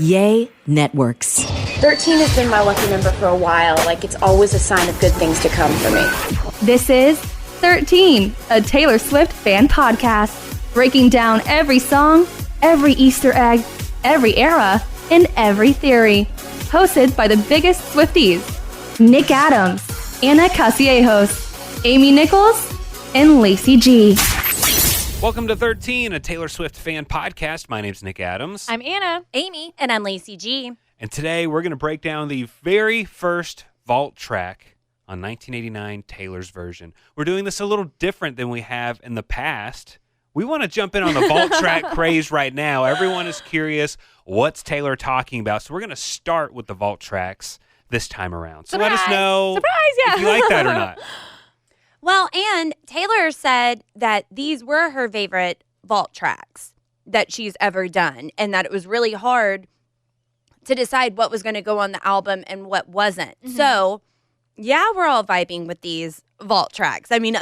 Yay Networks. 13 has been my lucky number for a while. Like, it's always a sign of good things to come for me. This is 13, a Taylor Swift fan podcast, breaking down every song, every Easter egg, every era, and every theory. Hosted by the biggest Swifties, Nick Adams, Anna Castillejos, Amy Nichols, and Lacey Gee. Welcome to 13, a Taylor Swift fan podcast. My name's Nick Adams. I'm Anna. Amy. And I'm Lacey Gee. And today we're going to break down the very first vault track on 1989 Taylor's version. We're doing this a little different than we have in the past. We want to jump in on the vault track craze right now. Everyone is curious, what's Taylor talking about? So we're going to start with the vault tracks this time around. So Surprise. Let us know Surprise, if you like that or not. Well, and Taylor said that these were her favorite vault tracks that she's ever done, and that it was really hard to decide what was going to go on the album and what wasn't. Mm-hmm. So, yeah, we're all vibing with these vault tracks. I mean,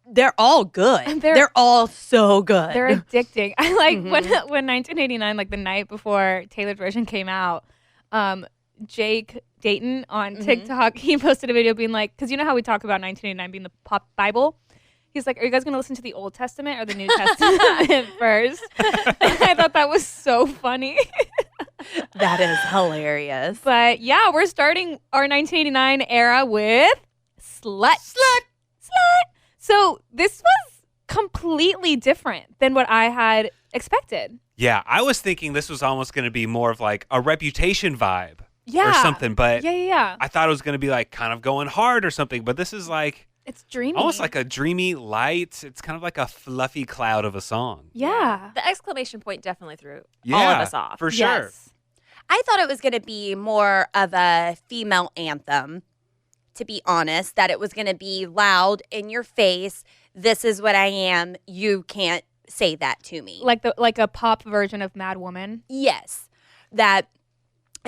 they're all good. They're all so good. They're addicting. I like when 1989, like the night before Taylor's version came out, Jake Dayton on TikTok, he posted a video being like, because you know how we talk about 1989 being the pop Bible? He's like, are you guys going to listen to the Old Testament or the New Testament first? I thought that was so funny. That is hilarious. But yeah, we're starting our 1989 era with Slut. So this was completely different than what I had expected. Yeah, I was thinking this was almost going to be more of like a Reputation vibe. Yeah. Or something, but yeah. I thought it was going to be like kind of going hard or something, but this is like it's dreamy. Almost like a dreamy light. It's kind of like a fluffy cloud of a song. Yeah. The exclamation point definitely threw all of us off. For sure. Yes. I thought it was going to be more of a female anthem, to be honest, that it was going to be loud in your face. This is what I am. You can't say that to me. Like a pop version of Mad Woman. Yes.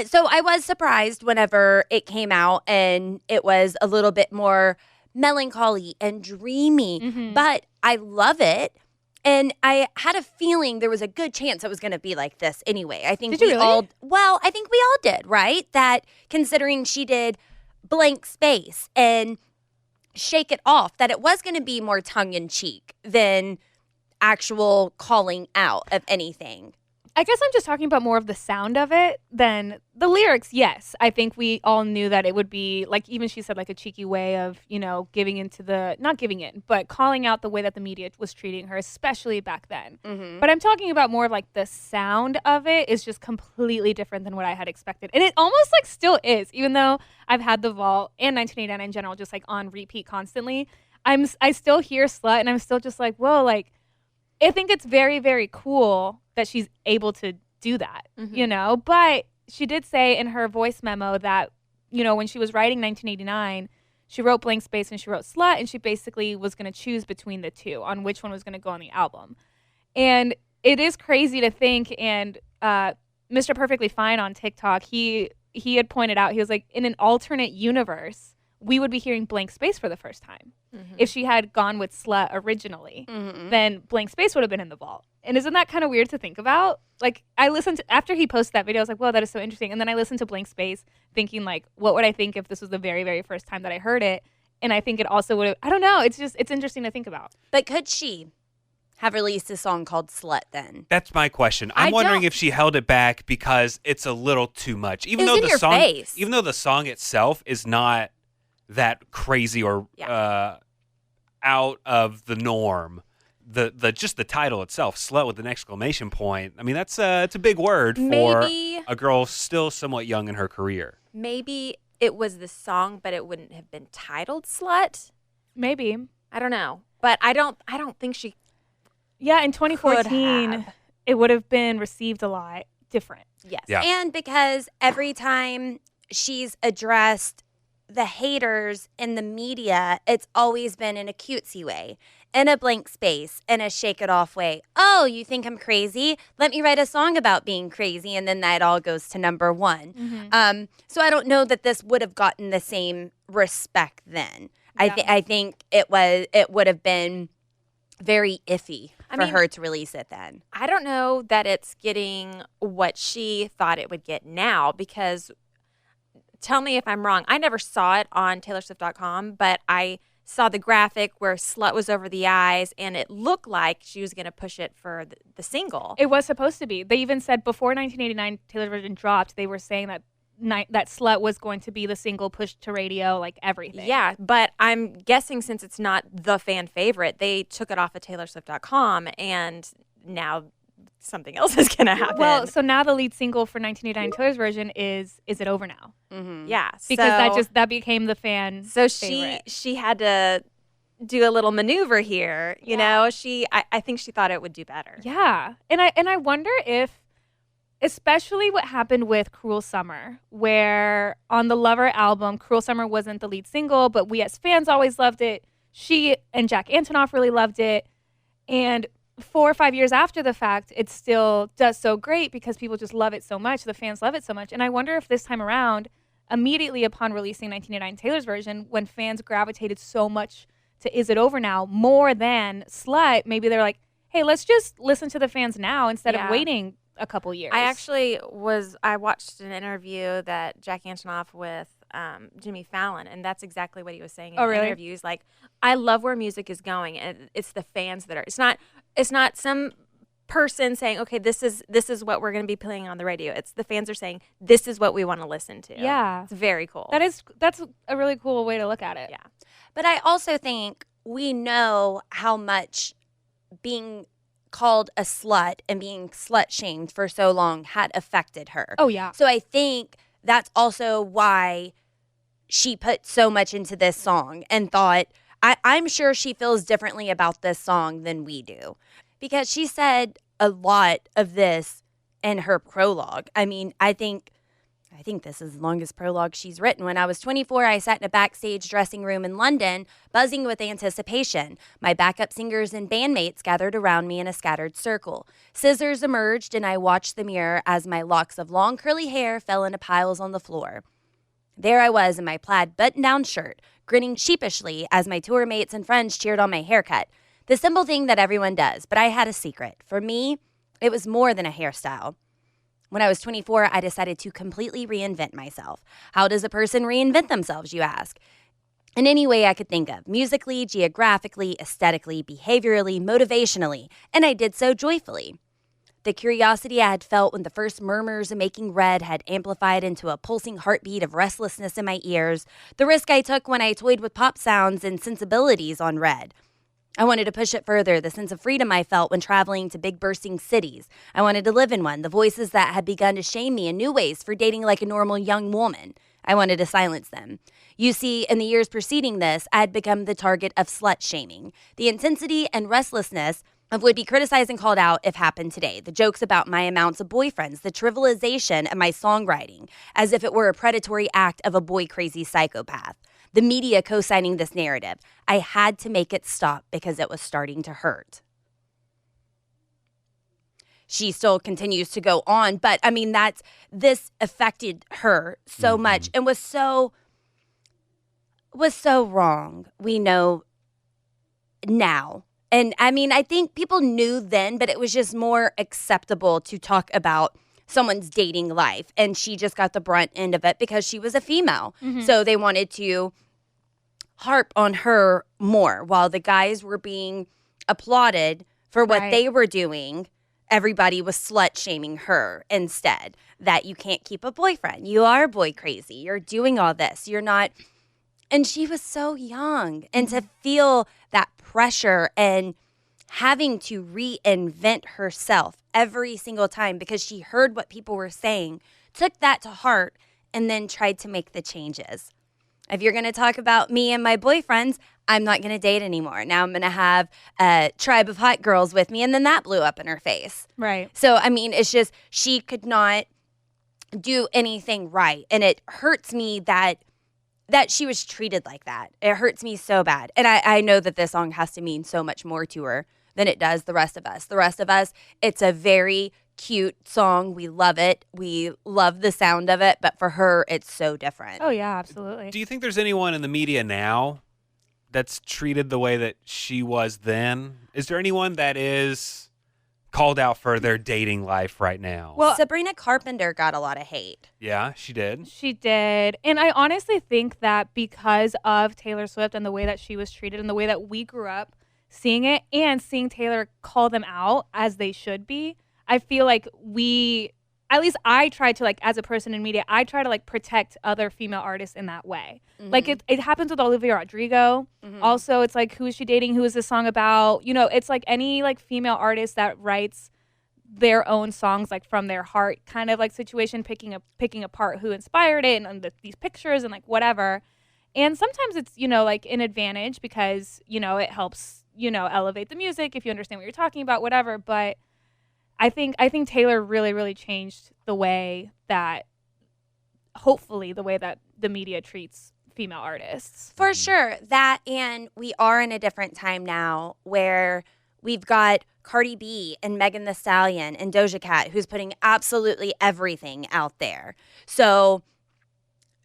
So I was surprised whenever it came out and it was a little bit more melancholy and dreamy, but I love it. And I had a feeling there was a good chance it was going to be like this anyway. I think did you really? I think we all did, right? That considering she did Blank Space and Shake It Off, that it was going to be more tongue-in-cheek than actual calling out of anything. I guess I'm just talking about more of the sound of it than the lyrics. Yes, I think we all knew that it would be like, even she said, like a cheeky way of, giving into not giving in, but calling out the way that the media was treating her, especially back then. Mm-hmm. But I'm talking about more of like the sound of it is just completely different than what I had expected. And it almost like still is, even though I've had the vault and 1989 in general just like on repeat constantly. I still hear Slut and I'm still just like, whoa, like, I think it's very, very cool that she's able to do that, But she did say in her voice memo that, when she was writing 1989, she wrote Blank Space and she wrote Slut, and she basically was going to choose between the two on which one was going to go on the album. And it is crazy to think, and Mr. Perfectly Fine on TikTok, he had pointed out, he was like, in an alternate universe, we would be hearing Blank Space for the first time. Mm-hmm. If she had gone with Slut originally, then Blank Space would have been in the vault. And isn't that kind of weird to think about? Like, I listened to, after he posted that video, I was like, whoa, that is so interesting. And then I listened to Blank Space thinking, like, what would I think if this was the very, very first time that I heard it? And I think it also would have, I don't know, it's interesting to think about. But could she have released a song called Slut then? That's my question. I'm wondering if she held it back because it's a little too much. Even though the song itself is not that crazy or out of the norm. Just the title itself, Slut with an exclamation point. I mean, it's a big word for a girl still somewhat young in her career. Maybe it was the song, but it wouldn't have been titled Slut. Maybe. I don't know. But I don't think she. Yeah, in 2014, it would have been received a lot different. Yes. Yeah. And because every time she's addressed the haters in the media, it's always been in a cutesy way, in a Blank Space, in a Shake It Off way. Oh, you think I'm crazy? Let me write a song about being crazy, and then that all goes to number one. Mm-hmm. So I don't know that this would have gotten the same respect then. Yeah. I think it would have been very iffy. for her to release it then. I don't know that it's getting what she thought it would get now, because tell me if I'm wrong. I never saw it on TaylorSwift.com, but I saw the graphic where Slut was over the eyes, and it looked like she was going to push it for the single. It was supposed to be. They even said before 1989 Taylor's version dropped, they were saying that Slut was going to be the single pushed to radio, like everything. Yeah, but I'm guessing since it's not the fan favorite, they took it off of TaylorSwift.com, and now something else is going to happen. Well, so now the lead single for 1989 Taylor's version is It Over Now? Mm-hmm. Yeah. Because that became the fan favorite. she had to do a little maneuver here, you know? I think she thought it would do better. Yeah. And I wonder if, especially what happened with Cruel Summer, where on the Lover album, Cruel Summer wasn't the lead single, but we as fans always loved it. She and Jack Antonoff really loved it. And 4 or 5 years after the fact, it still does so great because people just love it so much. The fans love it so much. And I wonder if this time around, immediately upon releasing 1989 Taylor's version, when fans gravitated so much to Is It Over Now more than Slut, maybe they're like, hey, let's just listen to the fans now instead of waiting a couple years. I watched an interview that Jack Antonoff with Jimmy Fallon, and that's exactly what he was saying in the interview. He's like, I love where music is going, and it's the fans that are. It's not some person saying, okay, this is what we're going to be playing on the radio. It's the fans are saying, this is what we want to listen to. Yeah, it's very cool. That's a really cool way to look at it. Yeah, but I also think we know how much being called a slut and being slut shamed for so long had affected her. Oh yeah. So I think that's also why she put so much into this song and thought, I'm sure she feels differently about this song than we do, because she said a lot of this in her prologue. I mean, I think this is the longest prologue she's written. When I was 24, I sat in a backstage dressing room in London, buzzing with anticipation. My backup singers and bandmates gathered around me in a scattered circle. Scissors emerged, and I watched the mirror as my locks of long curly hair fell into piles on the floor. There I was in my plaid button-down shirt, grinning sheepishly as my tour mates and friends cheered on my haircut. The simple thing that everyone does, but I had a secret. For me, it was more than a hairstyle. When I was 24, I decided to completely reinvent myself. How does a person reinvent themselves, you ask? In any way I could think of, musically, geographically, aesthetically, behaviorally, motivationally, and I did so joyfully. The curiosity I had felt when the first murmurs of Making Red had amplified into a pulsing heartbeat of restlessness in my ears, the risk I took when I toyed with pop sounds and sensibilities on Red. I wanted to push it further, the sense of freedom I felt when traveling to big bursting cities. I wanted to live in one, the voices that had begun to shame me in new ways for dating like a normal young woman. I wanted to silence them. You see, in the years preceding this, I had become the target of slut shaming. The intensity and restlessness of would be criticized and called out if happened today. The jokes about my amounts of boyfriends, the trivialization of my songwriting, as if it were a predatory act of a boy-crazy psychopath. The media co-signing this narrative. I had to make it stop because it was starting to hurt. She still continues to go on, but I mean, this affected her so much and was so wrong. We know now. And I mean, I think people knew then, but it was just more acceptable to talk about someone's dating life. And she just got the brunt end of it because she was a female. Mm-hmm. So they wanted to harp on her more while the guys were being applauded for what they were doing. Everybody was slut shaming her instead, that you can't keep a boyfriend. You are boy crazy. You're doing all this. You're not. And she was so young. And to feel that pressure and having to reinvent herself every single time because she heard what people were saying, took that to heart, and then tried to make the changes. If you're going to talk about me and my boyfriends, I'm not going to date anymore. Now I'm going to have a tribe of hot girls with me, and then that blew up in her face. Right. So, I mean, it's just she could not do anything right, and it hurts me that she was treated like that. It hurts me so bad. And I know that this song has to mean so much more to her than it does the rest of us. The rest of us, it's a very cute song. We love it. We love the sound of it. But for her, it's so different. Oh, yeah, absolutely. Do you think there's anyone in the media now that's treated the way that she was then? Is there anyone that is called out for their dating life right now? Well, Sabrina Carpenter got a lot of hate. Yeah, she did. She did. And I honestly think that because of Taylor Swift and the way that she was treated and the way that we grew up seeing it and seeing Taylor call them out as they should be, I feel like at least I try to, like, as a person in media, I try to, like, protect other female artists in that way. Mm-hmm. Like, it happens with Olivia Rodrigo. Mm-hmm. Also, it's like, who is she dating? Who is this song about? You know, it's like any, like, female artist that writes their own songs, like, from their heart kind of, like, situation, picking apart who inspired it and these pictures and, like, whatever. And sometimes it's, you know, like, an advantage because, you know, it helps, you know, elevate the music if you understand what you're talking about, whatever. But I think Taylor really, really changed the way that, hopefully, the way that the media treats female artists. For sure. That, and we are in a different time now where we've got Cardi B and Megan Thee Stallion and Doja Cat who's putting absolutely everything out there. So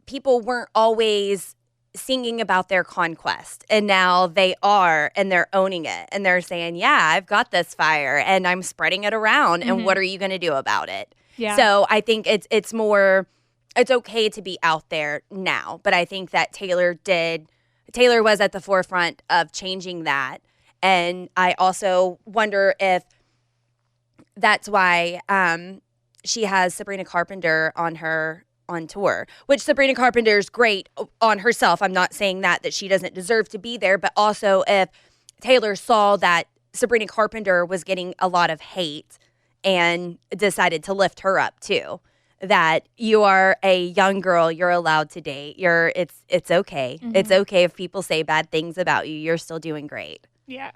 people weren't always singing about their conquest, and now they are, and they're owning it, and they're saying, yeah, I've got this fire and I'm spreading it around, and what are you going to do about it? Yeah. So I think it's okay to be out there now, but I think that Taylor was at the forefront of changing that. And I also wonder if that's why she has Sabrina Carpenter on tour, which Sabrina Carpenter's great on herself. I'm not saying that she doesn't deserve to be there, but also if Taylor saw that Sabrina Carpenter was getting a lot of hate and decided to lift her up too, that you are a young girl, you're allowed to date. It's okay. Mm-hmm. It's okay if people say bad things about you. You're still doing great. Yeah.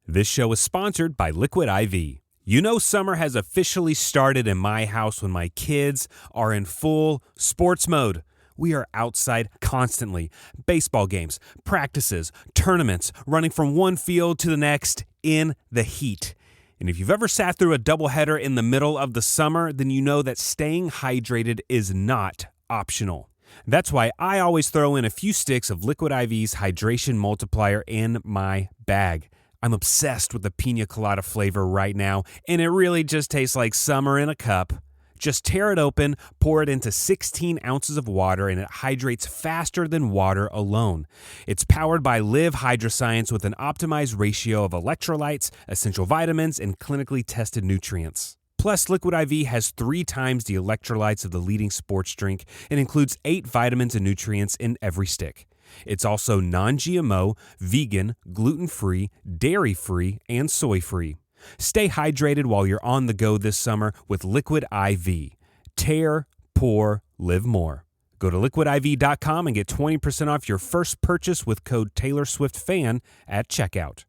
This show is sponsored by Liquid IV. You know, summer has officially started in my house when my kids are in full sports mode. We are outside constantly. Baseball games, practices, tournaments, running from one field to the next in the heat. And if you've ever sat through a doubleheader in the middle of the summer, then you know that staying hydrated is not optional. That's why I always throw in a few sticks of Liquid IV's Hydration Multiplier in my bag. I'm obsessed with the pina colada flavor right now, and it really just tastes like summer in a cup. Just tear it open, pour it into 16 ounces of water, and it hydrates faster than water alone. It's powered by Live Hydroscience with an optimized ratio of electrolytes, essential vitamins, and clinically tested nutrients. Plus, Liquid IV has 3 times the electrolytes of the leading sports drink and includes 8 vitamins and nutrients in every stick. It's also non-GMO, vegan, gluten-free, dairy-free, and soy-free. Stay hydrated while you're on the go this summer with Liquid IV. Tear, pour, live more. Go to liquidiv.com and get 20% off your first purchase with code TaylorSwiftFan at checkout.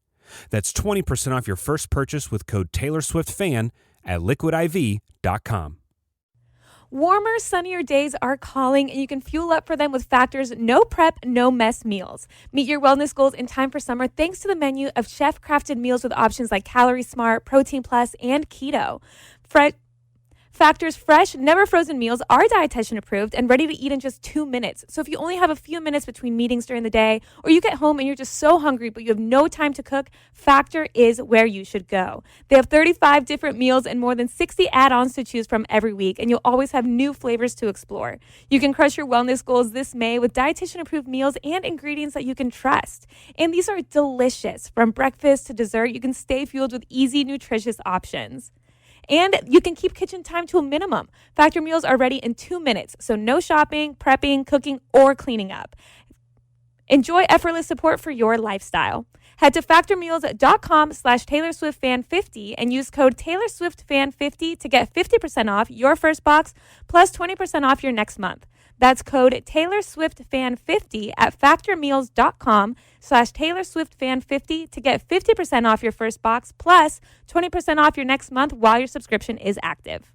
That's 20% off your first purchase with code TaylorSwiftFan at liquidiv.com. Warmer, sunnier days are calling, and you can fuel up for them with Factor's no prep, no mess meals. Meet your wellness goals in time for summer thanks to the menu of chef-crafted meals with options like Calorie Smart, Protein Plus, and Keto. Factor's fresh, never frozen meals are dietitian approved and ready to eat in just 2 minutes. So if you only have a few minutes between meetings during the day, or you get home and you're just so hungry but you have no time to cook, Factor is where you should go. They have 35 different meals and more than 60 add-ons to choose from every week, and you'll always have new flavors to explore. You can crush your wellness goals this May with dietitian approved meals and ingredients that you can trust. And these are delicious. From breakfast to dessert, you can stay fueled with easy, nutritious options. And you can keep kitchen time to a minimum. Factor meals are ready in 2 minutes, so no shopping, prepping, cooking, or cleaning up. Enjoy effortless support for your lifestyle. Head to factormeals.com/TaylorSwiftFan50 and use code TaylorSwiftFan50 to get 50% off your first box plus 20% off your next month. That's code TaylorSwiftFan50 at factormeals.com/TaylorSwiftFan50 to get 50% off your first box plus 20% off your next month while your subscription is active.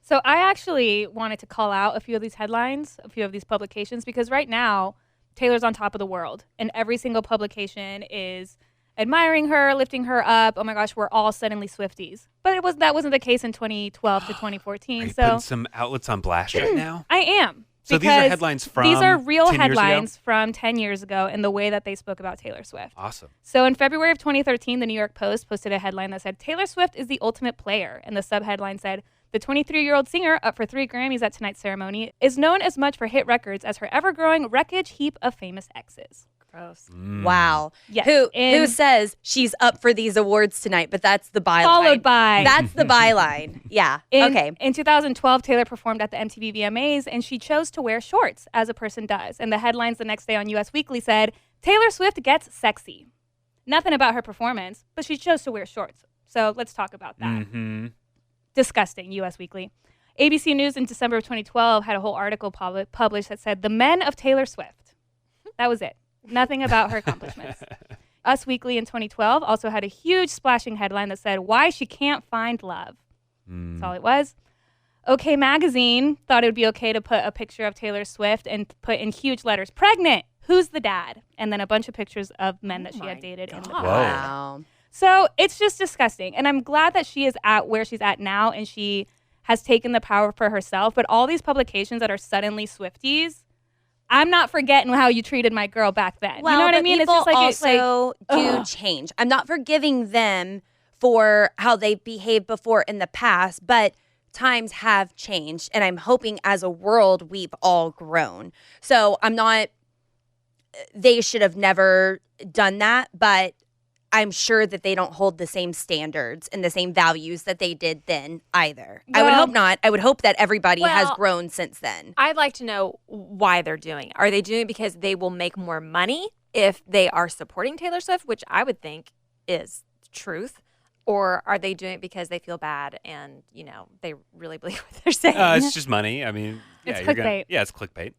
So I actually wanted to call out a few of these headlines, a few of these publications, because right now Taylor's on top of the world and every single publication is admiring her, lifting her up. Oh my gosh, we're all suddenly Swifties. But that wasn't the case in 2012 to 2014. Are you putting some outlets on blast right now? I am. So these are headlines from These are real 10 years ago? headlines from 10 years ago in the way that they spoke about Taylor Swift. Awesome. So in February of 2013, the New York Post posted a headline that said, Taylor Swift is the ultimate player. And the subheadline said, the 23-year-old singer, up for 3 Grammys at tonight's ceremony, is known as much for hit records as her ever-growing wreckage heap of famous exes. Gross. Wow. Yes. Who says she's up for these awards tonight, but that's the byline. Followed by... That's the byline. Yeah. Okay. In 2012, Taylor performed at the MTV VMAs, and she chose to wear shorts, as a person does. And the headlines the next day on Us Weekly said, Taylor Swift gets sexy. Nothing about her performance, but she chose to wear shorts. So let's talk about that. Mm-hmm. Disgusting, Us Weekly. ABC News in December of 2012 had a whole article published that said, the men of Taylor Swift. That was it. Nothing about her accomplishments. Us Weekly in 2012 also had a huge splashing headline that said, why she can't find love. That's all it was. OK Magazine thought it would be okay to put a picture of Taylor Swift and put in huge letters, pregnant, who's the dad? And then a bunch of pictures of men that she had dated in the past. Wow. So it's just disgusting. And I'm glad that she is at where she's at now and she has taken the power for herself. But all these publications that are suddenly Swifties, I'm not forgetting how you treated my girl back then. Well, you know what I mean? People It's just also do change. I'm not forgiving them for how they behaved before in the past, but times have changed. And I'm hoping as a world, we've all grown. So they should have never done that, but I'm sure that they don't hold the same standards and the same values that they did then either. I would hope not. I would hope that everybody has grown since then. I'd like to know why they're doing it. Are they doing it because they will make more money if they are supporting Taylor Swift, which I would think is truth? Or are they doing it because they feel bad and, they really believe what they're saying? It's just money. I mean, it's clickbait. It's clickbait.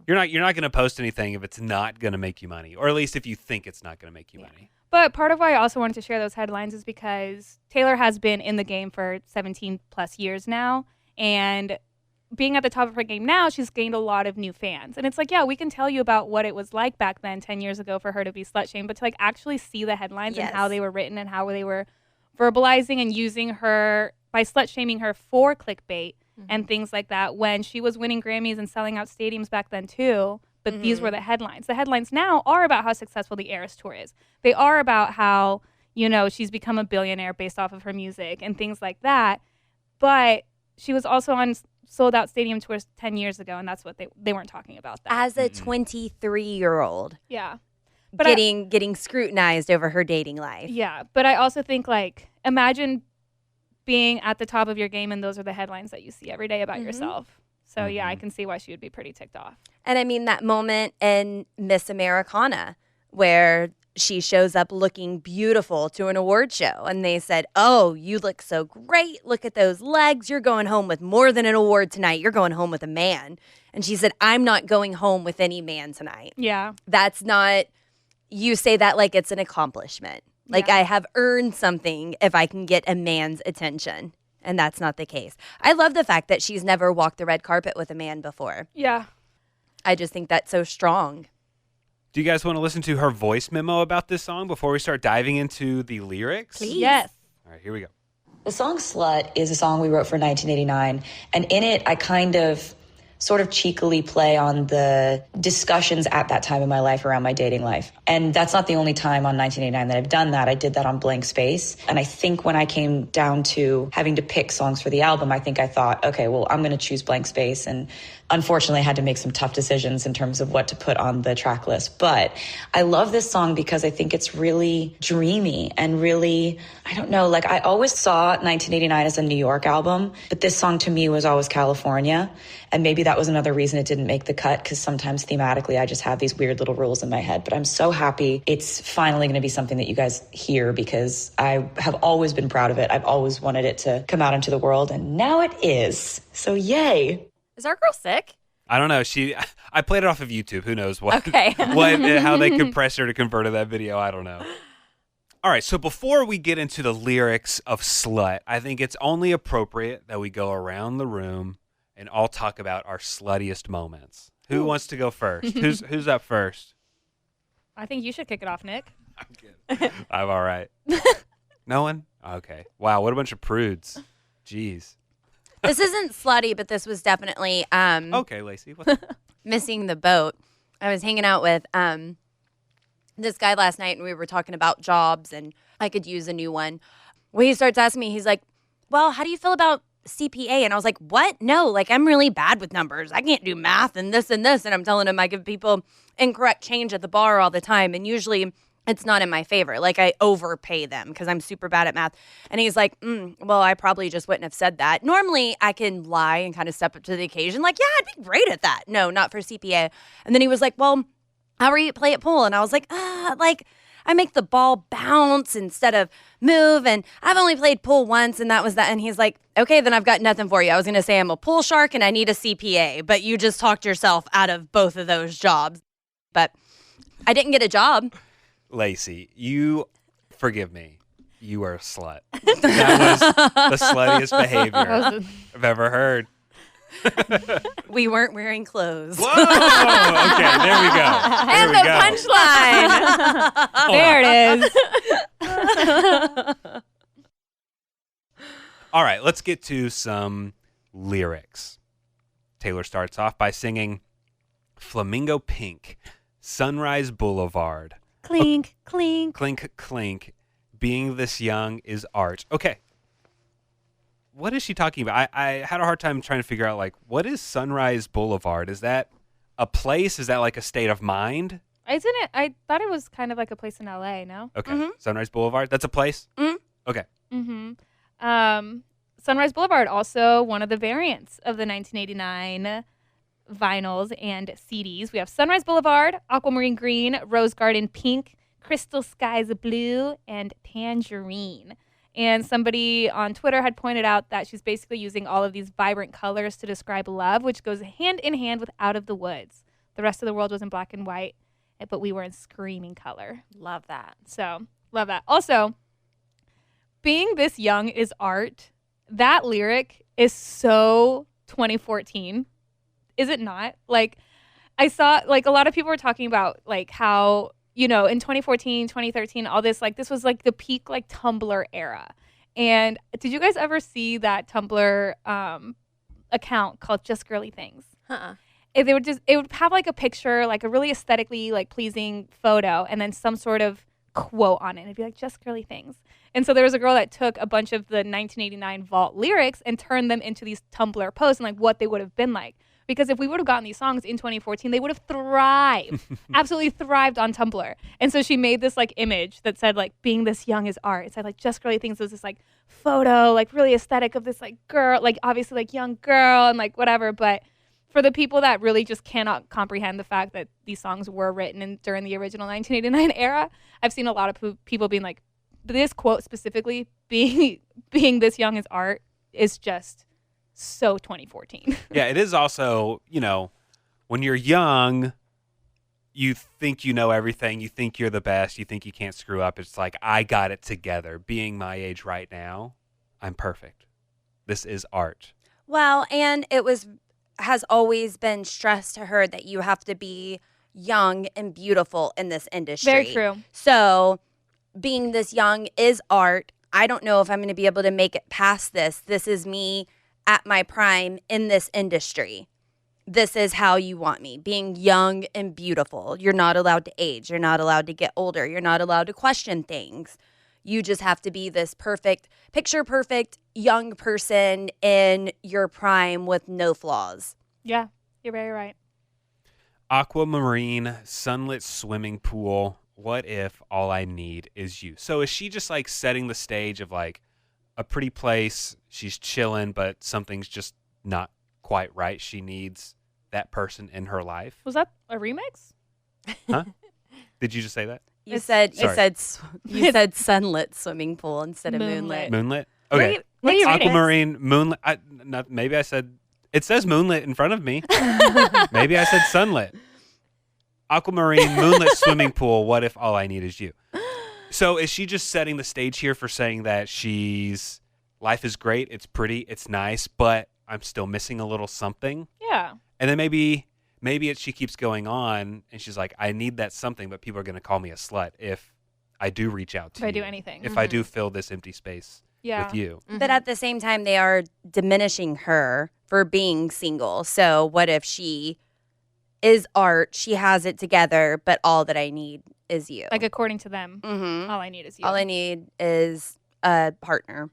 You're not going to post anything if it's not going to make you money, or at least if you think it's not going to make you money. But part of why I also wanted to share those headlines is because Taylor has been in the game for 17 plus years now. And being at the top of her game now, she's gained a lot of new fans. And it's like, yeah, we can tell you about what it was like back then 10 years ago for her to be slut shamed, but to actually see the headlines and how they were written and how they were verbalizing and using her by slut shaming her for clickbait and things like that when she was winning Grammys and selling out stadiums back then too. But these were the headlines. The headlines now are about how successful the Eras Tour is. They are about how, she's become a billionaire based off of her music and things like that. But she was also on sold-out stadium tours 10 years ago, and that's what they weren't talking about that. As a 23-year-old. Yeah. But getting scrutinized over her dating life. Yeah. But I also think, imagine being at the top of your game, and those are the headlines that you see every day about yourself. So, yeah, I can see why she would be pretty ticked off. And I mean, that moment in Miss Americana where she shows up looking beautiful to an award show and they said, oh, you look so great. Look at those legs. You're going home with more than an award tonight. You're going home with a man. And she said, I'm not going home with any man tonight. Yeah. That's not, you say that like it's an accomplishment. Like I have earned something if I can get a man's attention. And that's not the case. I love the fact that she's never walked the red carpet with a man before. Yeah. I just think that's so strong. Do you guys want to listen to her voice memo about this song before we start diving into the lyrics? Please. Yes. All right, here we go. The song Slut is a song we wrote for 1989. And in it, I kind of sort of cheekily play on the discussions at that time in my life around my dating life. And that's not the only time on 1989 that I've done that. I did that on Blank Space. And I think when I came down to having to pick songs for the album, I think I thought, okay, well, I'm going to choose Blank Space. And unfortunately, I had to make some tough decisions in terms of what to put on the track list. But I love this song because I think it's really dreamy and really, I don't know, I always saw 1989 as a New York album, but this song to me was always California. And maybe that was another reason it didn't make the cut, because sometimes thematically I just have these weird little rules in my head. But I'm so happy it's finally going to be something that you guys hear, because I have always been proud of it. I've always wanted it to come out into the world, and now it is. So yay. Is our girl sick? I don't know. I played it off of YouTube. Who knows what? Okay. How they compressed her to convert to that video. I don't know. All right. So before we get into the lyrics of Slut, I think it's only appropriate that we go around the room and all talk about our sluttiest moments. Who wants to go first? Who's up first? I think you should kick it off, Nick. I'm good. I'm all right. No one? Okay. Wow. What a bunch of prudes. Jeez. This isn't slutty, but this was definitely okay, Lacey. missing the boat. I was hanging out with this guy last night, and we were talking about jobs, and I could use a new one. Well, he starts asking me, he's like, well, how do you feel about CPA? And I was like, what? No, like, I'm really bad with numbers. I can't do math and this and this. And I'm telling him I give people incorrect change at the bar all the time. And usually it's not in my favor. Like, I overpay them because I'm super bad at math. And he's like, well, I probably just wouldn't have said that. Normally, I can lie and kind of step up to the occasion. Like, yeah, I'd be great at that. No, not for CPA. And then he was like, well, how are you play at pool? And I was like, I make the ball bounce instead of move. And I've only played pool once, and that was that. And he's like, okay, then I've got nothing for you. I was going to say I'm a pool shark and I need a CPA, but you just talked yourself out of both of those jobs. But I didn't get a job. Lacey, you, forgive me, you are a slut. That was the sluttiest behavior I've ever heard. We weren't wearing clothes. Whoa! Okay, there we go. And the punchline. There it is. All right, let's get to some lyrics. Taylor starts off by singing Flamingo Pink, Sunrise Boulevard. Clink, clink. Clink, clink. Being this young is art. Okay. What is she talking about? I had a hard time trying to figure out, like, what is Sunrise Boulevard? Is that a place? Is that like a state of mind? I thought it was kind of like a place in LA, no? Okay. Mm-hmm. Sunrise Boulevard? That's a place? Mm-hmm. Okay. Mm-hmm. Sunrise Boulevard, also one of the variants of the 1989 vinyls and CDs. We have Sunrise Boulevard, Aquamarine Green, Rose Garden Pink, Crystal Skies Blue, and Tangerine. And somebody on Twitter had pointed out that she's basically using all of these vibrant colors to describe love, which goes hand in hand with Out of the Woods. The rest of the world was in black and white, but we were in screaming color. Love that. So, love that. Also, being this young is art. That lyric is so 2014. Is it not? Like, I saw, like, a lot of people were talking about, like, how, you know, in 2014, 2013, all this, like, this was, like, the peak, like, Tumblr era. And did you guys ever see that Tumblr account called Just Girly Things? It would have, like, a picture, like, a really aesthetically, like, pleasing photo, and then some sort of quote on it. It'd be like, Just Girly Things. And so there was a girl that took a bunch of the 1989 Vault lyrics and turned them into these Tumblr posts and, like, what they would have been like. Because if we would have gotten these songs in 2014, they would have thrived, absolutely thrived on Tumblr. And so she made this, like, image that said, like, being this young is art. It said, like, Just Girly Things was this, like, photo, like, really aesthetic of this, like, girl, like, obviously, like, young girl and, like, whatever. But for the people that really just cannot comprehend the fact that these songs were written during the original 1989 era, I've seen a lot of people being like, this quote specifically, being this young is art, is just so 2014. Yeah, it is also, you know, when you're young, you think you know everything. You think you're the best. You think you can't screw up. It's like, I got it together. Being my age right now, I'm perfect. This is art. Well, and has always been stressed to her that you have to be young and beautiful in this industry. Very true. So being this young is art. I don't know if I'm going to be able to make it past this. This is me at my prime in this industry. This is how you want me, being young and beautiful. You're not allowed to age. You're not allowed to get older. You're not allowed to question things. You just have to be this perfect, picture perfect young person in your prime with no flaws. Yeah, you're very right. Aquamarine, sunlit swimming pool. What if all I need is you? So is she just, like, setting the stage of, like, a pretty place, she's chilling, but something's just not quite right. She needs that person in her life. Was that a remix? Huh? Did you just say that? You said sunlit swimming pool instead of moonlit. Moonlit? Okay. What are you Aquamarine, moonlit. Maybe I said, it says moonlit in front of me. Maybe I said sunlit. Aquamarine, moonlit swimming pool. What if all I need is you? So is she just setting the stage here for saying that life is great, it's pretty, it's nice, but I'm still missing a little something? Yeah. And then maybe she keeps going on and she's like, I need that something, but people are going to call me a slut if I do reach out to you. If I do anything. If I do fill this empty space with you. Mm-hmm. But at the same time, they are diminishing her for being single. So what if she is art, she has it together, but all that I need is you. Like, according to them, all I need is you. All I need is a partner.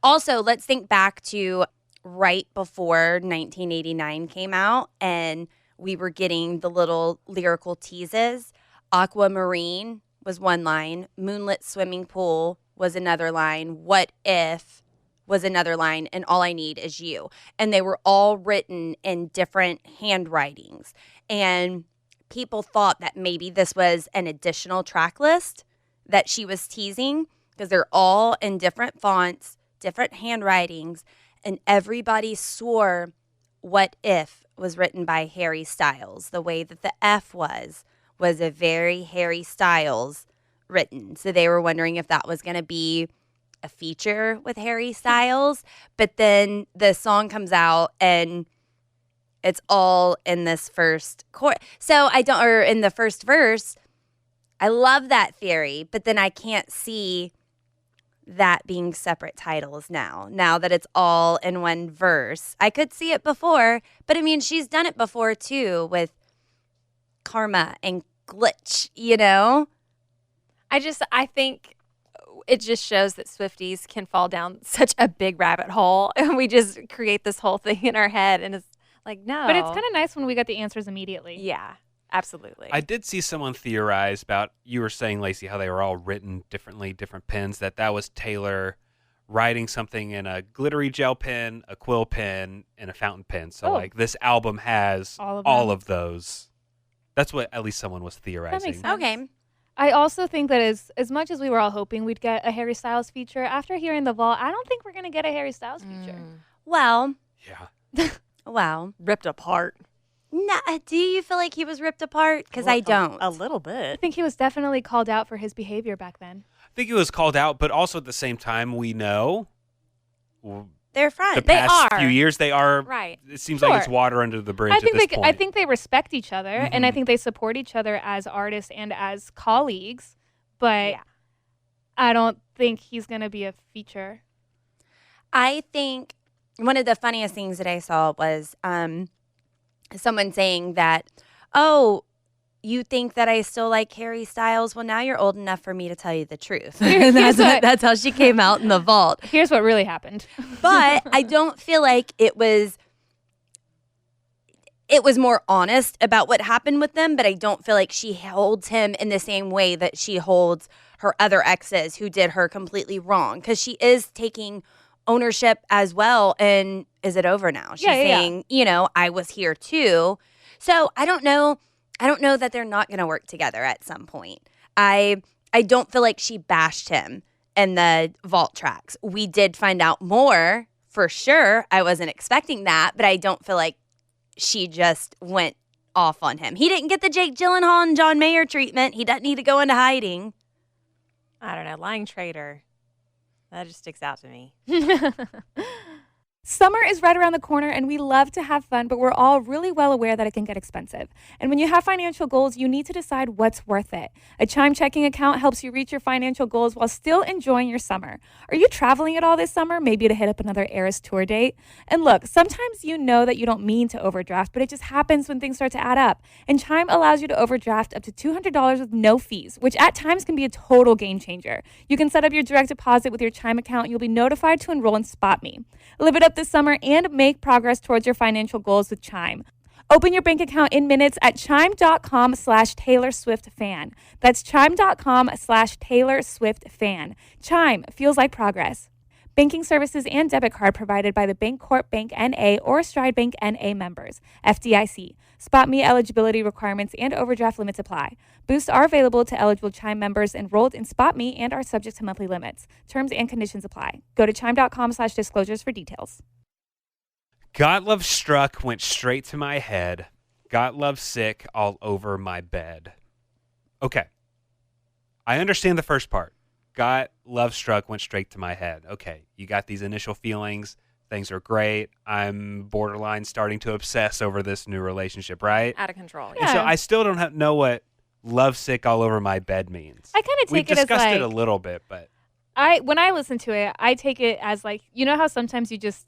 Also, let's think back to right before 1989 came out, and we were getting the little lyrical teases. Aquamarine was one line. Moonlit swimming pool was another line. What if was another line. And all I need is you. And they were all written in different handwritings. And people thought that maybe this was an additional track list that she was teasing, because they're all in different fonts, different handwritings, and everybody swore What If was written by Harry Styles. The way that the F was a very Harry Styles written. So they were wondering if that was going to be a feature with Harry Styles. But then the song comes out and it's all in this first chorus. So in the first verse. I love that theory, but then I can't see that being separate titles now that it's all in one verse. I could see it before, but I mean, she's done it before too with Karma and Glitch, you know? I think it just shows that Swifties can fall down such a big rabbit hole, and we just create this whole thing in our head, and it's like, no. But it's kind of nice when we get the answers immediately. Yeah. Absolutely. I did see someone theorize about, you were saying, Lacey, how they were all written differently, different pens, that was Taylor writing something in a glittery gel pen, a quill pen, and a fountain pen. So, like, this album has all of those. That's what at least someone was theorizing. That makes sense. Okay. I also think that as much as we were all hoping we'd get a Harry Styles feature, after hearing The Vault, I don't think we're going to get a Harry Styles feature. Well. Yeah. Wow. Ripped apart. No, do you feel like he was ripped apart? Because I don't. A little bit. I think he was definitely called out for his behavior back then. I think he was called out, but also at the same time, we know they're friends. The past few years, they are. Right. It seems like it's water under the bridge I think at this point. I think they respect each other, and I think they support each other as artists and as colleagues. But I don't think he's going to be a feature. I think one of the funniest things that I saw was someone saying that, oh, you think that I still like Harry Styles? Well, now you're old enough for me to tell you the truth. That's how she came out in The Vault. Here's what really happened. But I don't feel like it was more honest about what happened with them, but I don't feel like she holds him in the same way that she holds her other exes who did her completely wrong, because she is taking ownership as well. And is it over now? She's saying, I was here too. So I don't know that they're not going to work together at some point. I don't feel like she bashed him in the Vault tracks. We did find out more for sure. I wasn't expecting that, but I don't feel like she just went off on him. He didn't get the Jake Gyllenhaal and John Mayer treatment. He doesn't need to go into hiding. I don't know. Lying traitor. That just sticks out to me. Summer is right around the corner, and we love to have fun, but we're all really well aware that it can get expensive. And when you have financial goals, you need to decide what's worth it. A Chime checking account helps you reach your financial goals while still enjoying your summer. Are you traveling at all this summer? Maybe to hit up another Eras tour date? And look, sometimes you know that you don't mean to overdraft, but it just happens when things start to add up. And Chime allows you to overdraft up to $200 with no fees, which at times can be a total game changer. You can set up your direct deposit with your Chime account, and you'll be notified to enroll in SpotMe. Live it up this summer and make progress towards your financial goals with Chime. Open your bank account in minutes at chime.com/Taylor Swift fan. That's chime.com/Taylor Swift fan. Chime feels like progress. Banking services and debit card provided by the Bancorp Bank N.A. or Stride Bank N.A. members. FDIC. SpotMe eligibility requirements and overdraft limits apply. Boosts are available to eligible Chime members enrolled in SpotMe and are subject to monthly limits. Terms and conditions apply. Go to chime.com/disclosures for details. Got Love Struck went straight to my head. Got Love Sick all over my bed. Okay. I understand the first part. Got Love Struck went straight to my head. Okay. You got these initial feelings. Things are great. I'm borderline starting to obsess over this new relationship, right? Out of control. Yeah. And so I still don't know what Love Sick all over my bed means. I kind of take We've it as discussed like, it a little bit, but when I listen to it, I take it as like, you know how sometimes you just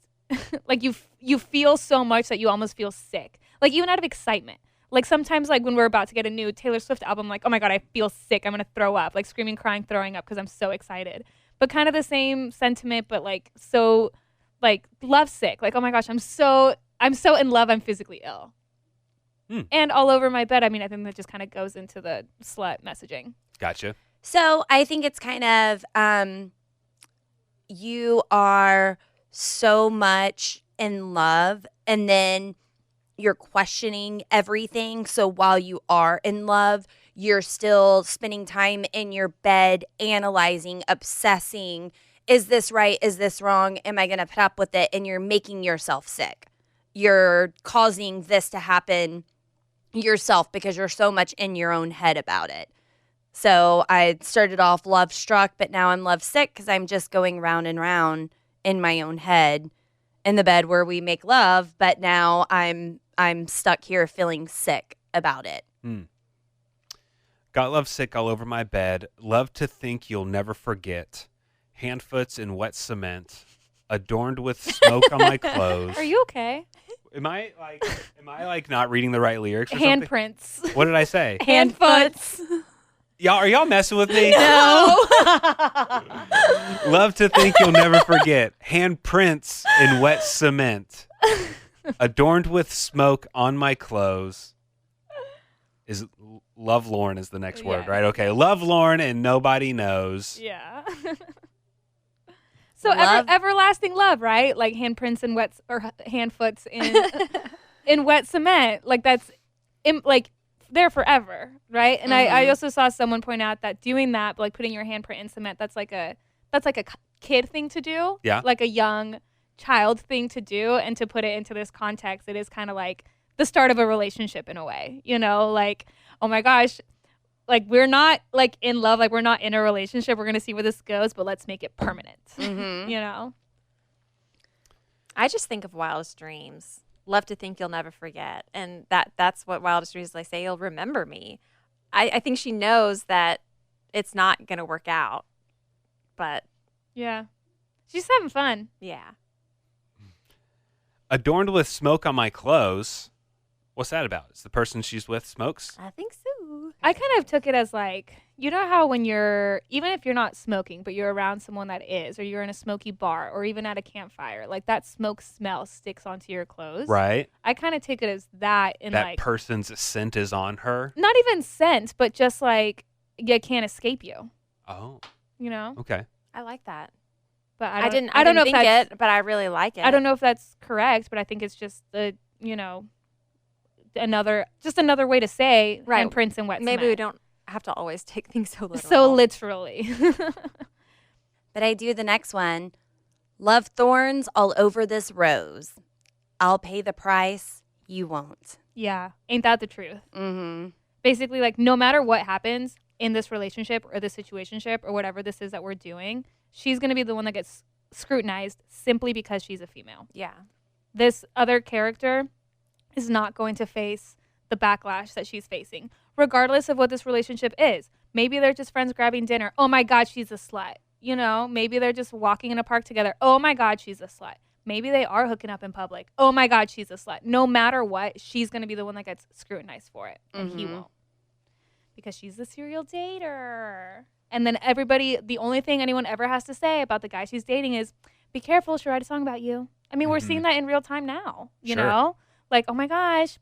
like you feel so much that you almost feel sick, like even out of excitement. Like sometimes like when we're about to get a new Taylor Swift album, like, oh my God, I feel sick. I'm going to throw up, like screaming, crying, throwing up because I'm so excited. But kind of the same sentiment, but like so like love sick. Like, oh my gosh, I'm so in love. I'm physically ill. And all over my bed. I mean, I think that just kind of goes into the slut messaging. Gotcha. So I think it's kind of you are so much in love and then you're questioning everything. So while you are in love, you're still spending time in your bed analyzing, obsessing. Is this right? Is this wrong? Am I going to put up with it? And you're making yourself sick. You're causing this to happen yourself because you're so much in your own head about it. So I started off love struck, but now I'm love sick because I'm just going round and round in my own head in the bed where we make love. But now I'm stuck here feeling sick about it. Got love sick all over my bed. Love to think you'll never forget. Handfoots in wet cement. Adorned with smoke on my clothes. Are you okay? Am I like not reading the right lyrics or something? Handprints. What did I say? Handfoots. Are y'all messing with me? No. Love to think you'll never forget. Handprints in wet cement. Adorned with smoke on my clothes. Is lovelorn is the next word, right? Okay. Lovelorn and nobody knows. Yeah. So everlasting love, right? Like handprints in wet or handfoots in wet cement. Like that's like there forever, right? And I also saw someone point out that doing that, like putting your handprint in cement, that's like a kid thing to do. Yeah. Like a young child thing to do, and to put it into this context, it is kind of like the start of a relationship in a way. You know, like, oh my gosh, like we're not like in love, like we're not in a relationship. We're gonna see where this goes, but let's make it permanent. You know. I just think of Wildest Dreams. Love to think you'll never forget, and that's what Wildest Dreams like say. You'll remember me. I think she knows that it's not gonna work out, but yeah, she's having fun. Yeah. Adorned with smoke on my clothes. What's that about? Is the person she's with smokes? I think so. I kind of took it as like, you know how when you're, even if you're not smoking, but you're around someone that is, or you're in a smoky bar, or even at a campfire, like that smoke smell sticks onto your clothes. Right. I kind of take it as that. In that like, person's scent is on her? Not even scent, but just like, you can't escape you. Oh. You know? Okay. I like that. But I don't know if that's it, but I really like it. I don't know if that's correct, but I think it's just the, you know, another way to say handprints in wet cement. Maybe we don't have to always take things so literally. So literally. But I do the next one. Love thorns all over this rose. I'll pay the price. You won't. Yeah. Ain't that the truth? Mm-hmm. Basically, like, no matter what happens in this relationship or this situationship or whatever this is that we're doing, she's going to be the one that gets scrutinized simply because she's a female. Yeah. This other character is not going to face the backlash that she's facing, regardless of what this relationship is. Maybe they're just friends grabbing dinner. Oh my God, she's a slut. You know, maybe they're just walking in a park together. Oh my God, she's a slut. Maybe they are hooking up in public. Oh my God, she's a slut. No matter what, she's going to be the one that gets scrutinized for it. And he won't. Because she's the serial dater. And then everybody, the only thing anyone ever has to say about the guy she's dating is, be careful, she'll write a song about you. I mean, we're seeing that in real time now, you know? Like, oh my gosh,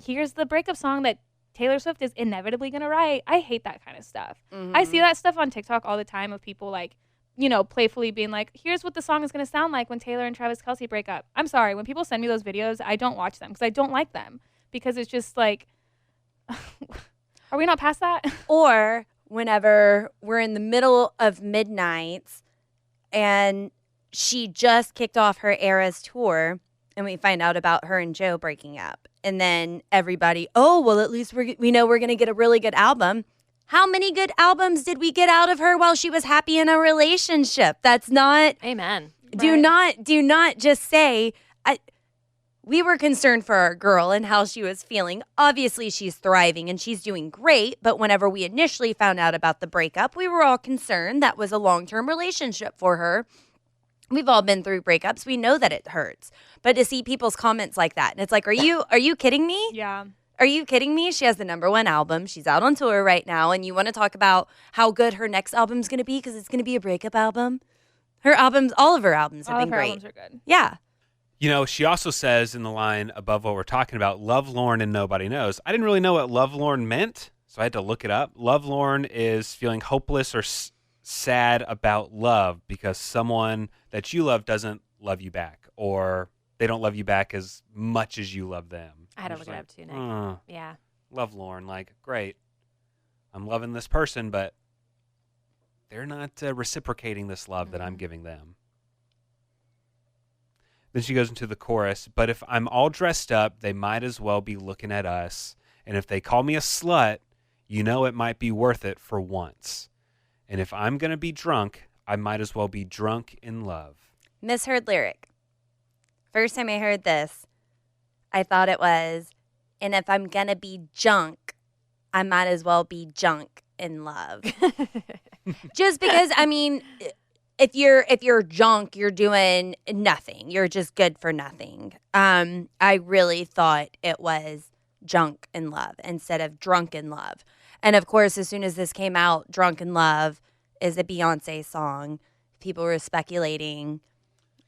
here's the breakup song that Taylor Swift is inevitably going to write. I hate that kind of stuff. I see that stuff on TikTok all the time of people like, you know, playfully being like, here's what the song is going to sound like when Taylor and Travis Kelce break up. I'm sorry. When people send me those videos, I don't watch them because I don't like them. Because it's just like, are we not past that? Or whenever we're in the middle of midnight and she just kicked off her Eras tour and we find out about her and Joe breaking up. And then everybody, oh, well, at least we know we're going to get a really good album. How many good albums did we get out of her while she was happy in a relationship? That's not... Amen. Do not just say... we were concerned for our girl and how she was feeling. Obviously, she's thriving and she's doing great. But whenever we initially found out about the breakup, we were all concerned that was a long-term relationship for her. We've all been through breakups. We know that it hurts. But to see people's comments like that, and it's like, are you kidding me? Yeah. Are you kidding me? She has the #1 album. She's out on tour right now. And you want to talk about how good her next album's going to be because it's going to be a breakup album? All of her albums have been great. All of her albums are good. Yeah. You know, she also says in the line above what we're talking about, lovelorn and nobody knows. I didn't really know what lovelorn meant, so I had to look it up. Lovelorn is feeling hopeless or sad about love because someone that you love doesn't love you back, or they don't love you back as much as you love them. I had to look it up too, Nick. Yeah. Lovelorn, like, great. I'm loving this person, but they're not reciprocating this love that I'm giving them. Then she goes into the chorus, but if I'm all dressed up, they might as well be looking at us. And if they call me a slut, you know it might be worth it for once. And if I'm going to be drunk, I might as well be drunk in love. Misheard lyric. First time I heard this, I thought it was, and if I'm going to be junk, I might as well be junk in love. Just because, I mean, if you're junk, you're doing nothing. You're just good for nothing. I really thought it was junk in love instead of drunk in love. And of course, as soon as this came out, Drunk in Love is a Beyonce song. People were speculating,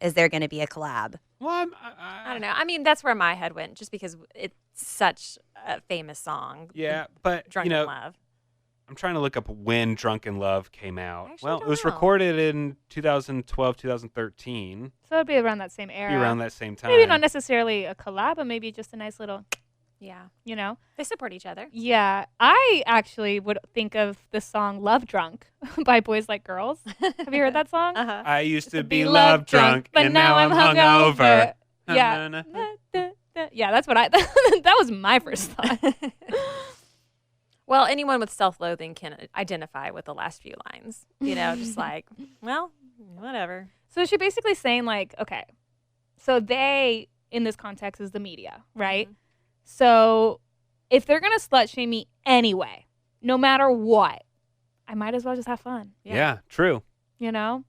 is there going to be a collab? Well, I don't know. I mean, that's where my head went, just because it's such a famous song. Yeah, but Drunk in Love. I'm trying to look up when Drunk in Love came out. Well, it was know. recorded in 2012, 2013. So it'd be around that same era. Be around that same time. Maybe not necessarily a collab, but maybe just a nice little, Yeah. you know? They support each other. Yeah. I actually would think of the song Love Drunk by Boys Like Girls. Have you heard that song? Uh-huh. I used to be love drunk, but and now I'm hungover. Yeah. Yeah, that's what that was my first thought. Well, anyone with self-loathing can identify with the last few lines. You know, just like, well, whatever. So she's basically saying, like, okay, so they, in this context, is the media, right? Mm-hmm. So if they're going to slut shame me anyway, no matter what, I might as well just have fun. Yeah, true. You know?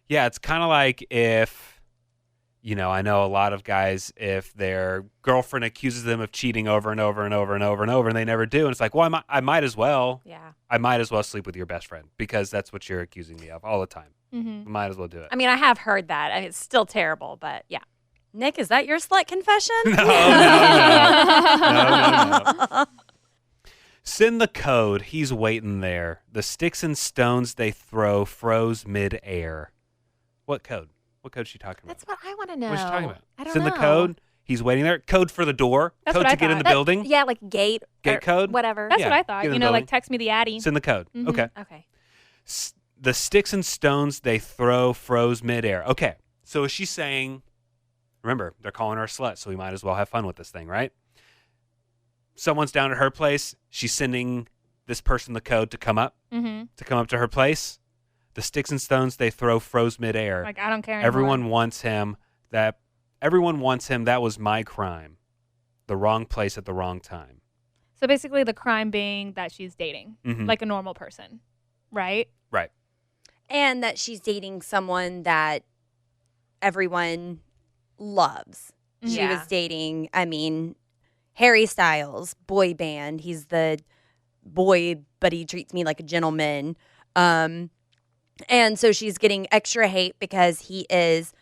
Yeah, it's kind of like if, you know, I know a lot of guys, if their girlfriend accuses them of cheating over and over and over and over and over, and they never do, and it's like, well, I might as well. Yeah. I might as well sleep with your best friend because that's what you're accusing me of all the time. Mm-hmm. Might as well do it. I mean, I have heard that. I mean, it's still terrible, but yeah. Nick, is that your slut confession? No. Send the code. He's waiting there. The sticks and stones they throw froze mid-air. What code? What code's she talking about? That's what I want to know. What's she talking about? I don't Send know. the code. He's waiting there. Code for the door. That's code what to I get in the thought. building. Yeah, like gate. Gate or code? Whatever. That's Yeah, what I thought. get in You the know, like building. text me the Addy. Send the code. Mm-hmm. Okay. Okay. The sticks and stones they throw froze midair. Okay. So is she saying, remember, they're calling her a slut, so we might as well have fun with this thing, right? Someone's down at her place. She's sending this person the code to come up, to come up to her place. The sticks and stones they throw froze midair. Like, I don't care anymore. Everyone wants him. That was my crime. The wrong place at the wrong time. So basically the crime being that she's dating, Mhm. like a normal person, right? Right. And that she's dating someone that everyone loves. She Yeah. was dating, I mean, Harry Styles, boy band. He's the boy, but he treats me like a gentleman. And so she's getting extra hate because he is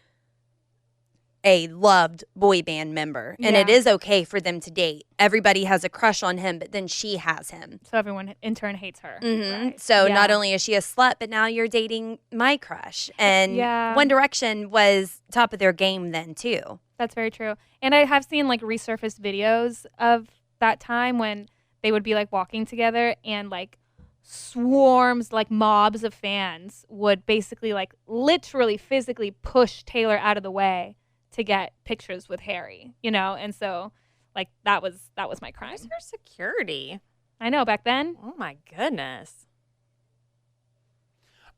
a loved boy band member. And it Yeah. is okay for them to date. Everybody has a crush on him, but then she has him. So everyone in turn hates her. Mhm. Right. So Yeah. not only is she a slut, but now you're dating my crush. And Yeah. One Direction was top of their game then too. That's very true. And I have seen like resurfaced videos of that time when they would be like walking together and like swarms, like mobs of fans would basically like literally physically push Taylor out of the way to get pictures with Harry, you know? And so like that was my crime. Where's her security? I know back then. Oh my goodness.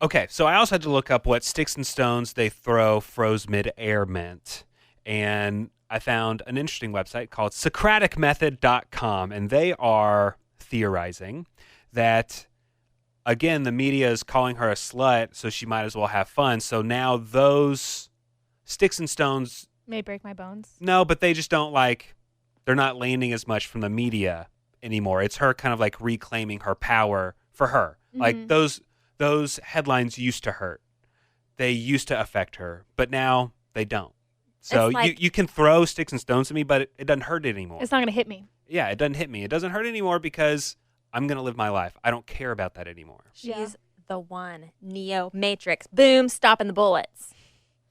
Okay, so I also had to look up what sticks and stones they throw froze mid-air meant. And I found an interesting website called SocraticMethod.com, and they are theorizing that, again, the media is calling her a slut, so she might as well have fun. So now those sticks and stones may break my bones. No, but they just don't they're not landing as much from the media anymore. It's her kind of like reclaiming her power for her. Mm-hmm. Like those headlines used to hurt. They used to affect her, but now they don't. So you can throw sticks and stones at me, but it doesn't hurt anymore. It's not going to hit me. Yeah, it doesn't hit me. It doesn't hurt anymore because I'm going to live my life. I don't care about that anymore. She's the one. Neo Matrix. Boom, stopping the bullets.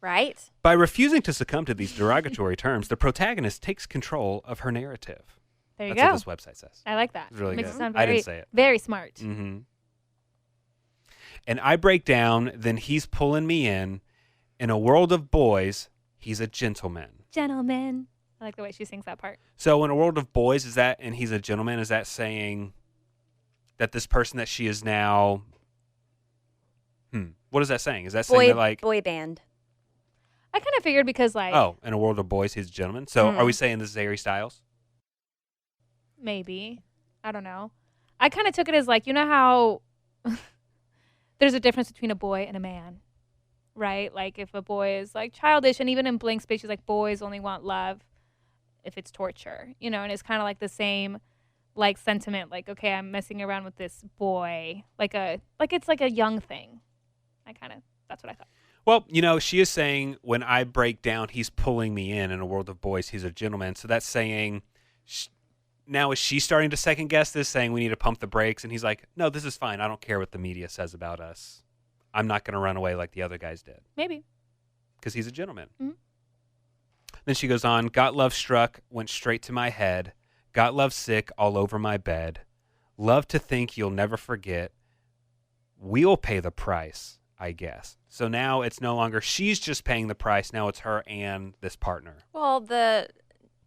Right? By refusing to succumb to these derogatory terms, the protagonist takes control of her narrative. There you That's go. what this website says. I like that. It's really Makes good. it sound I didn't say it. Very smart. Mm-hmm. And I break down, then he's pulling me in. In a world of boys, he's a gentleman. Gentleman. I like the way she sings that part. So in a world of boys, and he's a gentleman, is that saying that this person that she is now, what is that saying? Is that saying that boy band? I kind of figured because in a world of boys, he's a gentleman. So are we saying this is Harry Styles? Maybe. I don't know. I kind of took it as you know how there's a difference between a boy and a man, right? Like if a boy is childish, and even in Blank Space, she's like, boys only want love if it's torture, and it's kind of the same sentiment, okay, I'm messing around with this boy, it's a young thing. That's what I thought. Well, she is saying when I break down, he's pulling me in a world of boys, he's a gentleman. So that's saying, now is she starting to second guess this, saying we need to pump the brakes? And he's like, no, this is fine. I don't care what the media says about us. I'm not going to run away like the other guys did. Maybe. Because he's a gentleman. Mm-hmm. Then she goes on, got love struck, went straight to my head. Got love sick all over my bed. Love to think you'll never forget. We'll pay the price, I guess. So now it's no longer she's just paying the price. Now it's her and this partner. Well,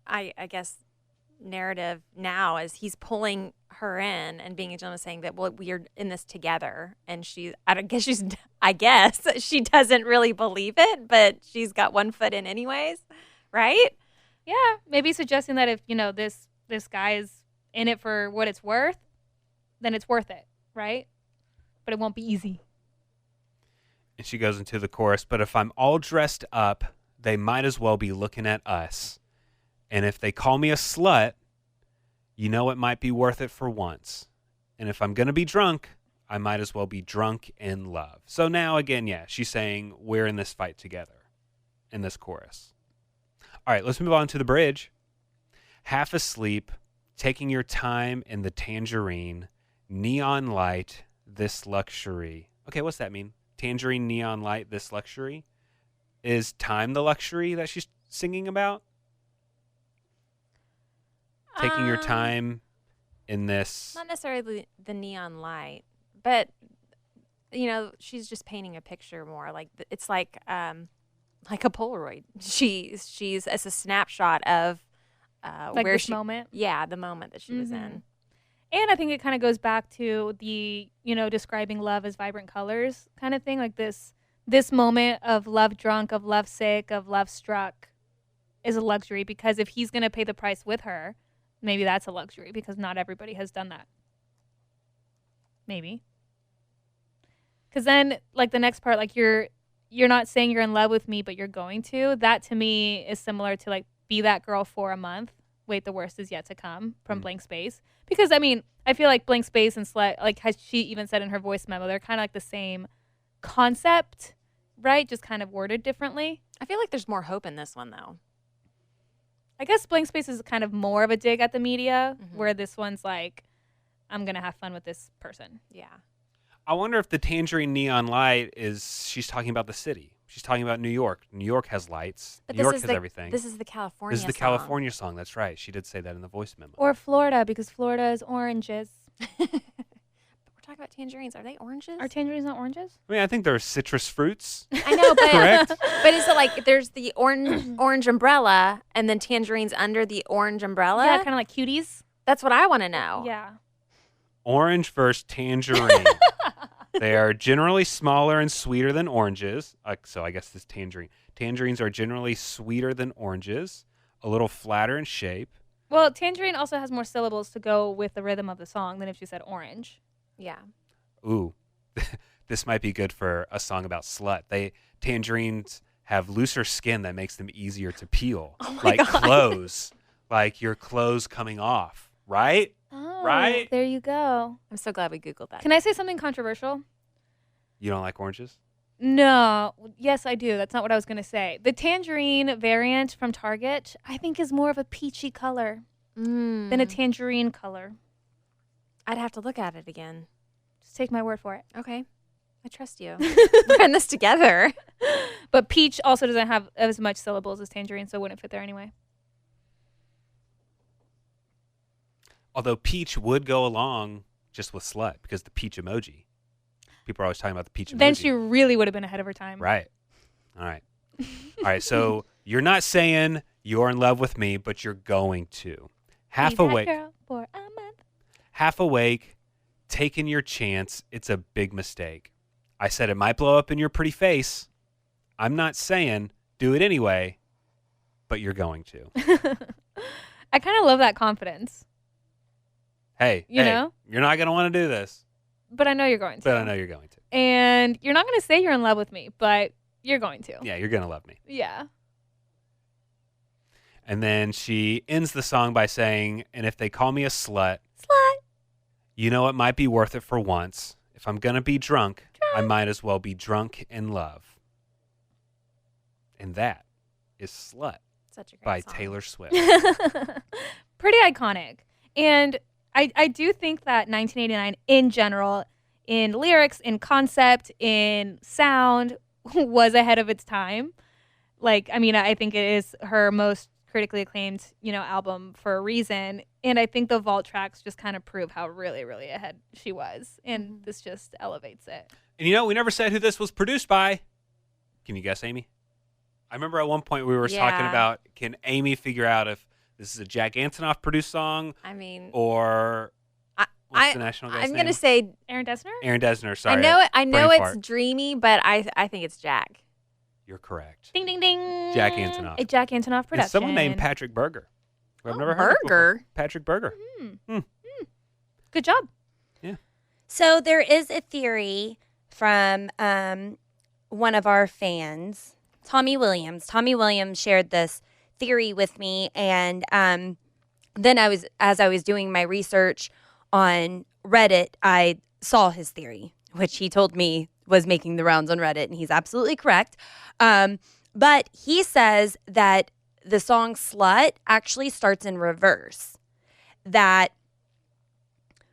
I guess narrative now is he's pulling her in and being a gentleman, saying that we're in this together, and I guess she doesn't really believe it, but she's got one foot in anyways, right? Yeah, maybe suggesting that if this guy is in it for what it's worth, then it's worth it, right? But it won't be easy. And she goes into the chorus, but if I'm all dressed up, they might as well be looking at us. And if they call me a slut, it might be worth it for once. And if I'm going to be drunk, I might as well be drunk in love. So now, again, she's saying we're in this fight together in this chorus. All right, let's move on to the bridge. Half asleep, taking your time in the tangerine, neon light, this luxury. Okay, what's that mean? Tangerine, neon light, this luxury? Is time the luxury that she's singing about? Taking your time in this... Not necessarily the neon light, but, she's just painting a picture more. It's like a Polaroid. She's it's a snapshot of where this moment? Yeah, the moment that she was in. And I think it kind of goes back to the, describing love as vibrant colors kind of thing. Like this moment of love drunk, of love sick, of love struck is a luxury, because if he's going to pay the price with her, maybe that's a luxury, because not everybody has done that. Maybe. Because then, the next part, you're not saying you're in love with me, but you're going to. That, to me, is similar to, be that girl for a month. Wait, the worst is yet to come from Blank Space. Because, I feel like Blank Space and Slut, has she even said in her voice memo, they're kind of the same concept, right? Just kind of worded differently. I feel like there's more hope in this one, though. I guess Blank Space is kind of more of a dig at the media, where this one's I'm going to have fun with this person. Yeah. I wonder if the tangerine neon light she's talking about the city. She's talking about New York. New York has lights. But New York has everything. This is the California song. This is the California song. That's right. She did say that in the voice memo. Or Florida, because Florida is oranges. But we're talking about tangerines. Are they oranges? Are tangerines not oranges? I think they're citrus fruits. I know, but correct. But is it there's the orange umbrella and then tangerines under the orange umbrella? Yeah, kind of like cuties. That's what I want to know. Yeah. Orange versus tangerine. They are generally smaller and sweeter than oranges. So I guess this tangerine. Tangerines are generally sweeter than oranges, a little flatter in shape. Well, tangerine also has more syllables to go with the rhythm of the song than if she said orange. Yeah. Ooh, this might be good for a song about slut. Tangerines have looser skin that makes them easier to peel, like clothes, like your clothes coming off, right? Oh, right? There you go. I'm so glad we Googled that. Can I say something controversial? You don't like oranges? No. Yes, I do. That's not what I was going to say. The tangerine variant from Target, I think, is more of a peachy color than a tangerine color. I'd have to look at it again. Just take my word for it. Okay. I trust you. We're in this together. But peach also doesn't have as much syllables as tangerine, so it wouldn't fit there anyway. Although peach would go along just with slut because the peach emoji. People are always talking about the peach emoji. Then she really would have been ahead of her time. Right. All right. So you're not saying you're in love with me, but you're going to. Half awake. Girl for a month. Half awake, taking your chance. It's a big mistake. I said it might blow up in your pretty face. I'm not saying do it anyway, but you're going to. I kind of love that confidence. Hey, you know? You're not going to want to do this. But I know you're going to. But I know you're going to. And you're not going to say you're in love with me, but you're going to. Yeah, you're going to love me. Yeah. And then she ends the song by saying, and if they call me a slut, you know it might be worth it for once. If I'm going to be drunk, I might as well be drunk in love. And that is Slut by song. Taylor Swift. Pretty iconic. And I do think that 1989 in general, in lyrics, in concept, in sound, was ahead of its time. Like, I mean, I think it is her most critically acclaimed, album for a reason. And I think the vault tracks just kind of prove how really, really ahead she was. And this just elevates it. And we never said who this was produced by. Can you guess, Amy? I remember at one point we were talking about, can Amy figure out if this is a Jack Antonoff produced song? I mean, or what's the national guy's name? I'm going to say Aaron Dessner? Aaron Dessner, sorry. I know it's dreamy, but I think it's Jack. You're correct. Ding, ding, ding. Jack Antonoff. A Jack Antonoff production. It's someone named Patrick Berger. I've never heard of before. Patrick Berger. Good job. Yeah. So there is a theory from one of our fans, Tommy Williams. Tommy Williams shared this theory with me, and then as I was doing my research on Reddit, I saw his theory, which he told me was making the rounds on Reddit, and he's absolutely correct. But he says that the song Slut actually starts in reverse. That